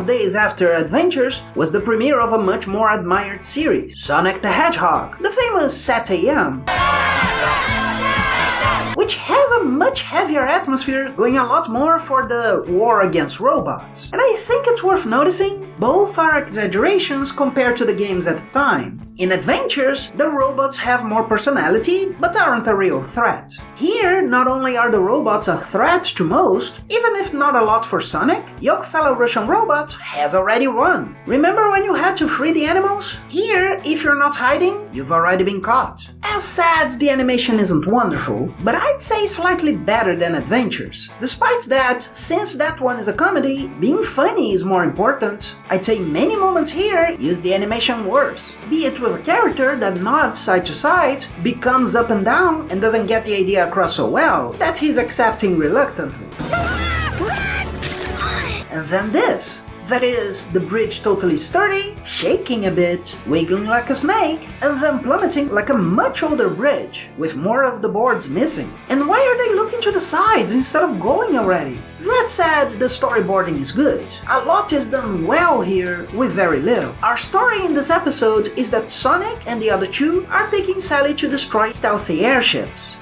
12 days after Adventures was the premiere of a much more admired series, Sonic the Hedgehog, the famous Set AM, which has a much heavier atmosphere, going a lot more for the war against robots. And I think it's worth noticing, both are exaggerations compared to the games at the time. In Adventures, the robots have more personality, but aren't a real threat. Here, not only are the robots a threat to most, even if not a lot for Sonic, your fellow Russian robot has already won. Remember when you had to free the animals? Here, if you're not hiding, you've already been caught. As said, the animation isn't wonderful, but I'd say slightly better than Adventures. Despite that, since that one is a comedy, being funny is more important. I'd say many moments here use the animation worse, be it with a character that nods side to side, becomes up and down, and doesn't get the idea across so well that he's accepting reluctantly. And then this. That is, the bridge totally sturdy, shaking a bit, wiggling like a snake, and then plummeting like a much older bridge, with more of the boards missing. And why are they looking to the sides instead of going already? That said, the storyboarding is good. A lot is done well here, with very little. Our story in this episode is that Sonic and the other two are taking Sally to destroy stealthy airships.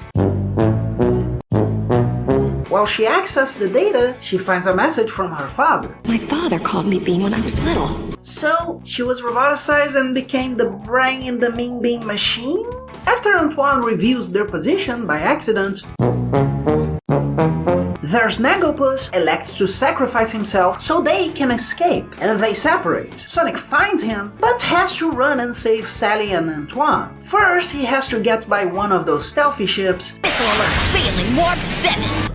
While she accesses the data, she finds a message from her father. My father called me Bean when I was little. So, she was roboticized and became the brain in the Mean Bean machine? After Antoine reveals their position by accident, their Snagglepuss elects to sacrifice himself so they can escape, and they separate. Sonic finds him, but has to run and save Sally and Antoine. First, he has to get by one of those stealthy ships, Missile Alert Failing Warp 7!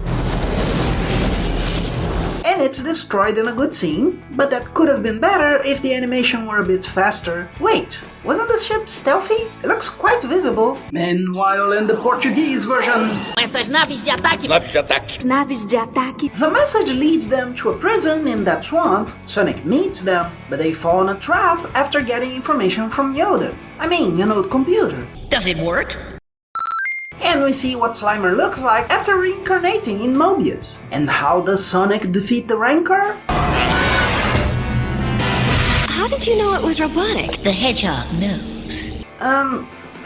and it's destroyed in a good scene, but that could have been better if the animation were a bit faster. Wait, wasn't the ship stealthy? It looks quite visible. Meanwhile, in the Portuguese version, Essas naves de ataque! Naves de ataque. the message leads them to a prison in that swamp. Sonic meets them, but they fall in a trap after getting information from Yoda. I mean, an old computer. Does it work? And we see what Slimer looks like after reincarnating in Mobius. And how does Sonic defeat the Rancor? How did you know it was robotic? The hedgehog knows.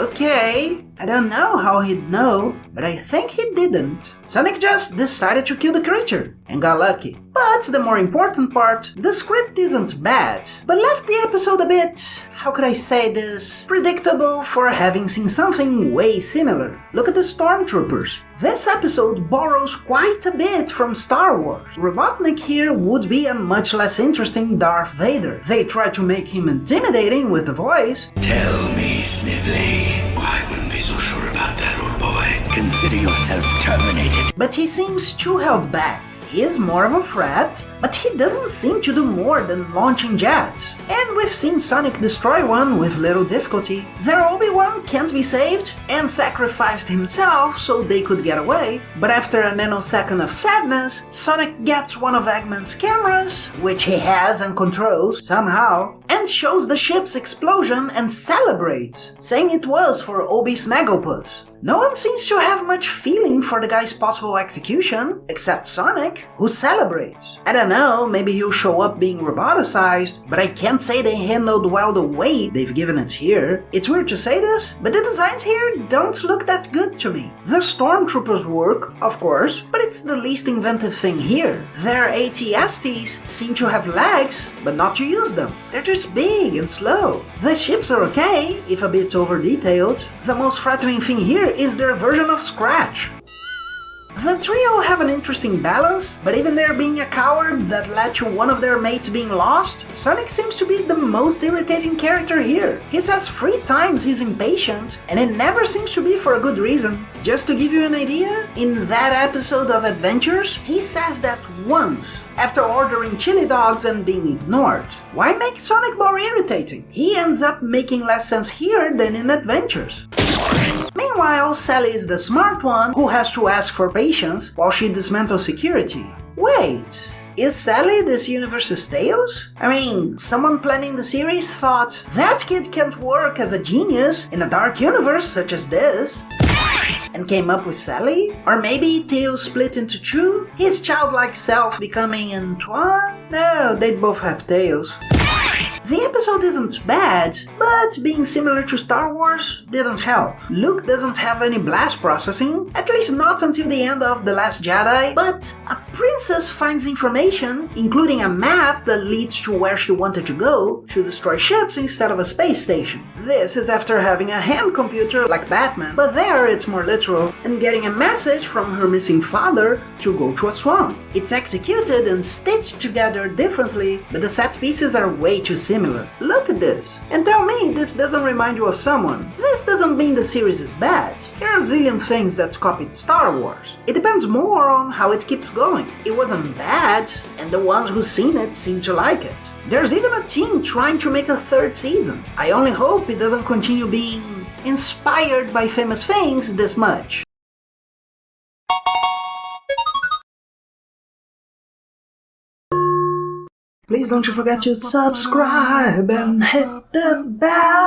Okay. I don't know how he'd know, but I think he didn't. Sonic just decided to kill the creature, and got lucky. But the more important part, the script isn't bad, but left the episode a bit, how could I say this, predictable for having seen something way similar. Look at the Stormtroopers. This episode borrows quite a bit from Star Wars. Robotnik here would be a much less interesting Darth Vader. They try to make him intimidating with the voice. Tell me, Snively, I wouldn't be so sure about that, old boy. Consider yourself terminated. But he seems too held back. He is more of a threat, but he doesn't seem to do more than launching jets. And we've seen Sonic destroy one with little difficulty. Their Obi-Wan can't be saved, and sacrificed himself so they could get away. But after a nanosecond of sadness, Sonic gets one of Eggman's cameras, which he has and controls somehow, and shows the ship's explosion and celebrates, saying it was for Obi Snagglepuss. No one seems to have much feeling for the guy's possible execution, except Sonic, who celebrates. I don't know, maybe he'll show up being roboticized, but I can't say they handled well the weight they've given it here. It's weird to say this, but the designs here don't look that good to me. The Stormtroopers work, of course, but it's the least inventive thing here. Their AT-STs seem to have legs, but not to use them. They're just big and slow. The ships are okay, if a bit over-detailed. The most threatening thing here is their version of Scratch. The trio have an interesting balance, but even there being a coward that led to one of their mates being lost, Sonic seems to be the most irritating character here. He says 3 times he's impatient, and it never seems to be for a good reason. Just to give you an idea, in that episode of Adventures, he says that once, after ordering chili dogs and being ignored. Why make Sonic more irritating? He ends up making less sense here than in Adventures. Meanwhile, Sally is the smart one who has to ask for patience while she dismantles security. Wait, is Sally this universe's Tails? I mean, someone planning the series thought, that kid can't work as a genius in a dark universe such as this. and came up with Sally? Or maybe Tails split into two? His childlike self becoming Antoine? No, they'd both have tails. The episode isn't bad, but being similar to Star Wars didn't help. Luke doesn't have any blast processing, at least not until the end of The Last Jedi, but a princess finds information, including a map that leads to where she wanted to go, to destroy ships instead of a space station. This is after having a hand computer like Batman, but there it's more literal, and getting a message from her missing father to go to a swamp. It's executed and stitched together differently, but the set pieces are way too similar. Look at this, and tell me this doesn't remind you of someone. This doesn't mean the series is bad. There are a zillion things that copied Star Wars. It depends more on how it keeps going. It wasn't bad, and the ones who've seen it seem to like it. There's even a team trying to make a third season. I only hope it doesn't continue being inspired by famous things this much. Please don't you forget to subscribe and hit the bell.